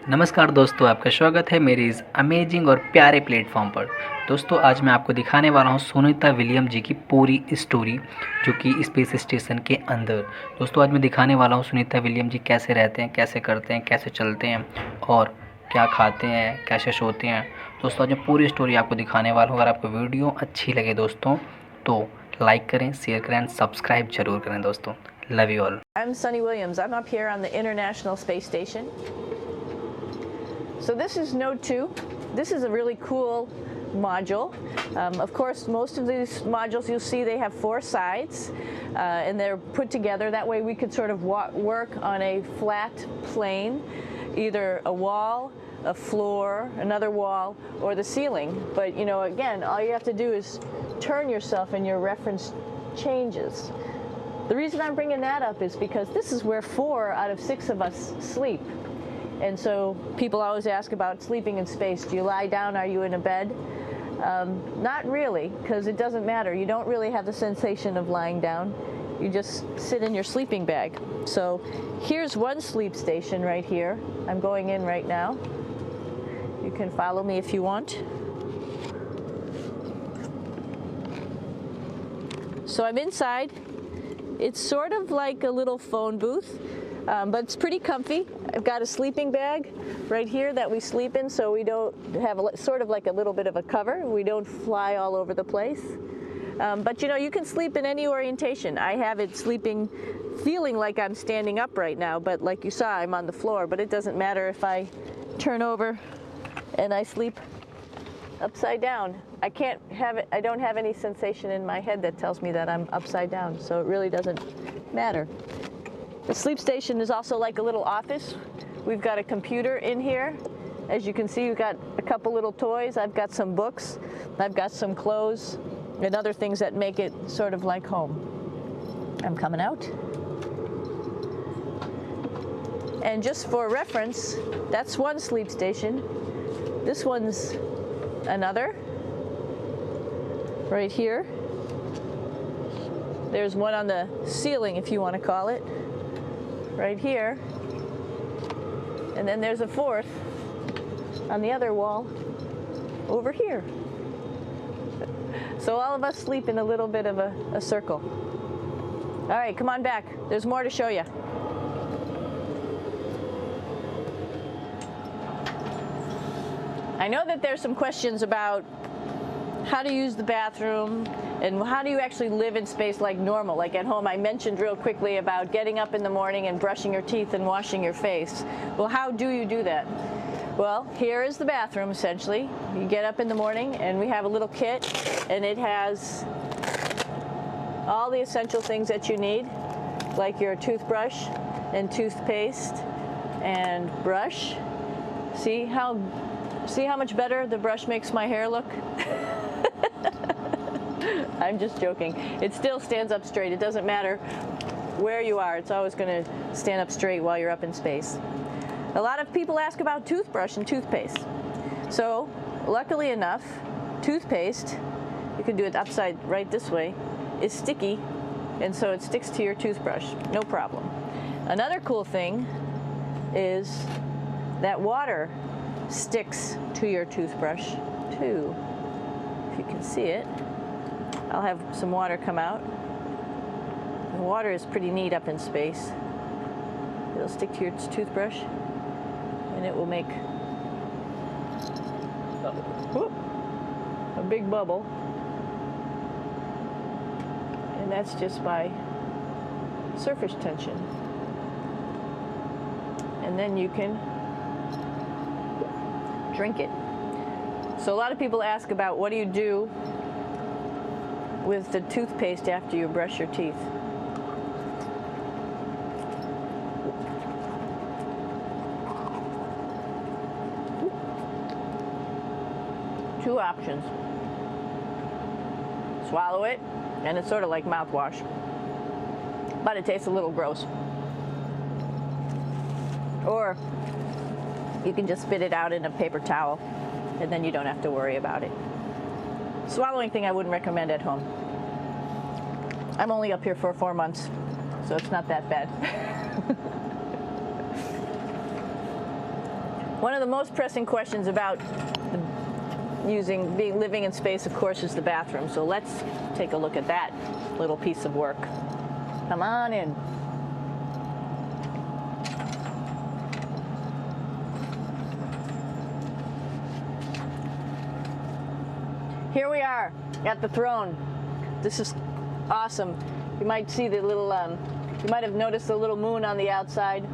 नमस्कार दोस्तों, आपका स्वागत है मेरे इस अमेजिंग और प्यारे प्लेटफॉर्म पर। दोस्तों, आज मैं आपको दिखाने वाला हूँ सुनीता विलियम जी की पूरी स्टोरी, जो कि स्पेस स्टेशन के अंदर। दोस्तों, आज मैं दिखाने वाला हूँ सुनीता विलियम जी कैसे रहते हैं, कैसे करते हैं, कैसे चलते हैं और क्या खाते हैं, कैसे सोते हैं। दोस्तों, आज मैं पूरी स्टोरी आपको दिखाने वाला हूँ। अगर आपको वीडियो अच्छी लगे दोस्तों तो लाइक करें, शेयर करें एंड सब्सक्राइब जरूर करें दोस्तों। Love you all. I'm Sunny Williams. I'm up here on the International Space Station. So this is Node 2. This is a really cool module. Of course, most of these modules you'll see they have 4 sides, and they're put together. That way we could sort of work on a flat plane, either a wall, a floor, another wall, or the ceiling. But you know, again, all you have to do is turn yourself and your reference changes. The reason I'm bringing that up is because this is where 4 out of 6 of us sleep. And so people always ask about sleeping in space. Do you lie down? Are you in a bed? Not really, because it doesn't matter. You don't really have the sensation of lying down. You just sit in your sleeping bag. So here's one sleep station right here. I'm going in right now. You can follow me if you want. So I'm inside. It's sort of like a little phone booth, but it's pretty comfy. I've got a sleeping bag right here that we sleep in, so we don't have sort of like a little bit of a cover. We don't fly all over the place. But you know, you can sleep in any orientation. I have it sleeping, feeling like I'm standing up right now, but like you saw, I'm on the floor. But it doesn't matter if I turn over and I sleep upside down. I don't have any sensation in my head that tells me that I'm upside down, so it really doesn't matter. The sleep station is also like a little office. We've got a computer in here. As you can see, we've got a couple little toys. I've got some books. I've got some clothes and other things that make it sort of like home. I'm coming out. And just for reference, that's one sleep station. This one's another. Right here. There's one on the ceiling, if you want to call it. Right here. And then there's a 4th on the other wall over here. So all of us sleep in a little bit of a circle. All right, come on back. There's more to show you. I know that there's some questions about how to use the bathroom and how do you actually live in space like normal, like at home. I mentioned real quickly about getting up in the morning and brushing your teeth and washing your face. Well, how do you do that? Well, here is the bathroom essentially. You get up in the morning and we have a little kit, and it has all the essential things that you need, like your toothbrush and toothpaste and brush. See how much better the brush makes my hair look? I'm just joking. It still stands up straight. It doesn't matter where you are. It's always going to stand up straight while you're up in space. A lot of people ask about toothbrush and toothpaste. So, luckily enough, toothpaste, you can do it upside right this way, is sticky, and so it sticks to your toothbrush. No problem. Another cool thing is that water sticks to your toothbrush too. If you can see it, I'll have some water come out. The water is pretty neat up in space. It'll stick to your toothbrush and it will make a big bubble. And that's just by surface tension. And then you can drink it. So a lot of people ask about what do you do with the toothpaste after you brush your teeth. Two options. Swallow it, and it's sort of like mouthwash, but it tastes a little gross. Or you can just spit it out in a paper towel, and then you don't have to worry about it. Swallowing thing I wouldn't recommend at home. I'm only up here for 4 months, so it's not that bad. One of the most pressing questions about living in space, of course, is the bathroom. So let's take a look at that little piece of work. Come on in. Here we are at the throne. This is awesome. You might see the little, you might have noticed the little moon on the outside.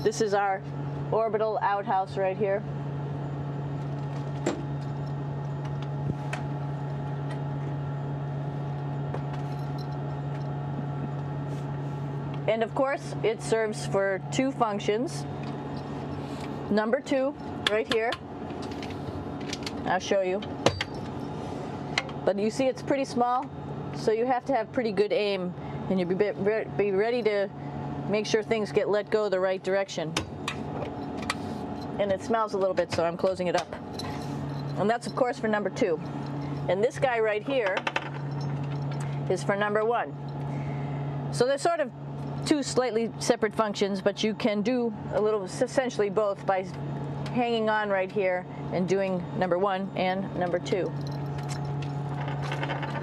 This is our orbital outhouse right here. And of course, it serves for two functions. Number 2, right here. I'll show you. But you see it's pretty small, so you have to have pretty good aim, and you be ready to make sure things get let go the right direction. And it smells a little bit, so I'm closing it up. And that's, of course, for number 2. And this guy right here is for number 1. So they're sort of two slightly separate functions, but you can do essentially both by hanging on right here and doing number 1 and number 2.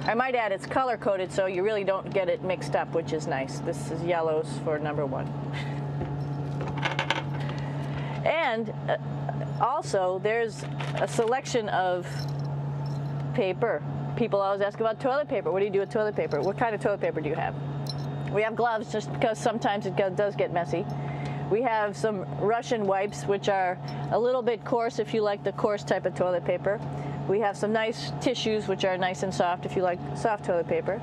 I might add it's color coded, so you really don't get it mixed up, which is nice. This is yellows for number 1. And also there's a selection of paper. People always ask about toilet paper. What do you do with toilet paper? What kind of toilet paper do you have? We have gloves, just because sometimes it does get messy. We have some Russian wipes, which are a little bit coarse if you like the coarse type of toilet paper. We have some nice tissues, which are nice and soft if you like soft toilet paper.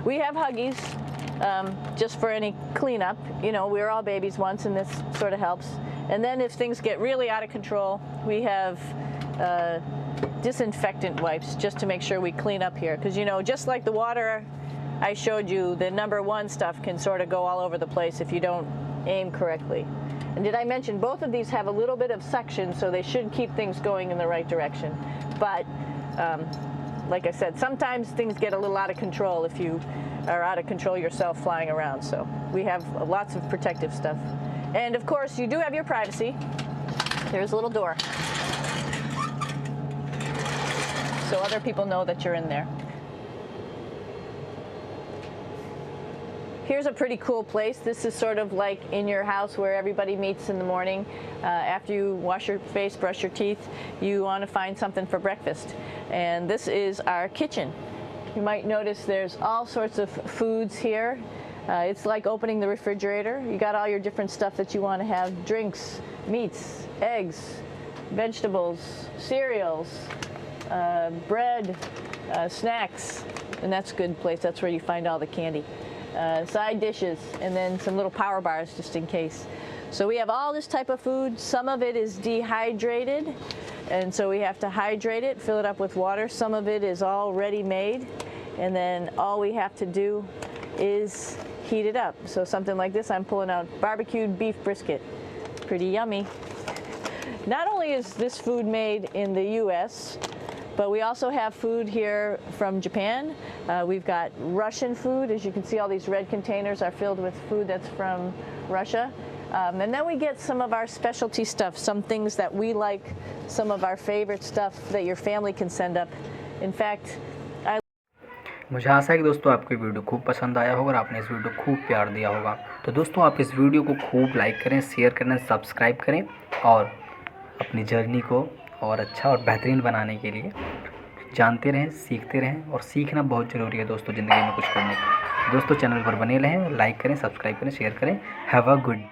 We have Huggies, just for any cleanup. You know, we were all babies once, and this sort of helps. And then if things get really out of control, we have disinfectant wipes, just to make sure we clean up here. Because, you know, just like the water I showed you, the number 1 stuff can sort of go all over the place if you don't aim correctly. And did I mention both of these have a little bit of suction, so they should keep things going in the right direction. But like I said, sometimes things get a little out of control if you are out of control yourself flying around. So we have lots of protective stuff. And of course, you do have your privacy. There's a little door, so other people know that you're in there. Here's a pretty cool place. This is sort of like in your house where everybody meets in the morning. After you wash your face, brush your teeth, you want to find something for breakfast. And this is our kitchen. You might notice there's all sorts of foods here. It's like opening the refrigerator. You got all your different stuff that you want to have: drinks, meats, eggs, vegetables, cereals, bread, snacks. And that's a good place. That's where you find all the candy. Side dishes, and then some little power bars just in case. So we have all this type of food. Some of it is dehydrated, and so we have to hydrate it, fill it up with water. Some of it is already made, and then all we have to do is heat it up. So something like this, I'm pulling out barbecued beef brisket. Pretty yummy. Not only is this food made in the US, but we also have food here from Japan. We've got Russian food. As you can see, all these red containers are filled with food that's from Russia. And then we get some of our specialty stuff, some things that we like, some of our favorite stuff that your family can send up. In fact, मुझे आशा है कि दोस्तों आपको ये video खूब पसंद आया होगा और आपने इस वीडियो को खूब प्यार दिया होगा। तो दोस्तों आप इस वीडियो को खूब लाइक करें, शेयर करें, सब्सक्राइब करें और अपनी जर्नी को और अच्छा और बेहतरीन बनाने के लिए जानते रहें, सीखते रहें। और सीखना बहुत ज़रूरी है दोस्तों ज़िंदगी में कुछ करने के। दोस्तों चैनल पर बने रहें, लाइक करें, सब्सक्राइब करें, शेयर करें। Have a good day.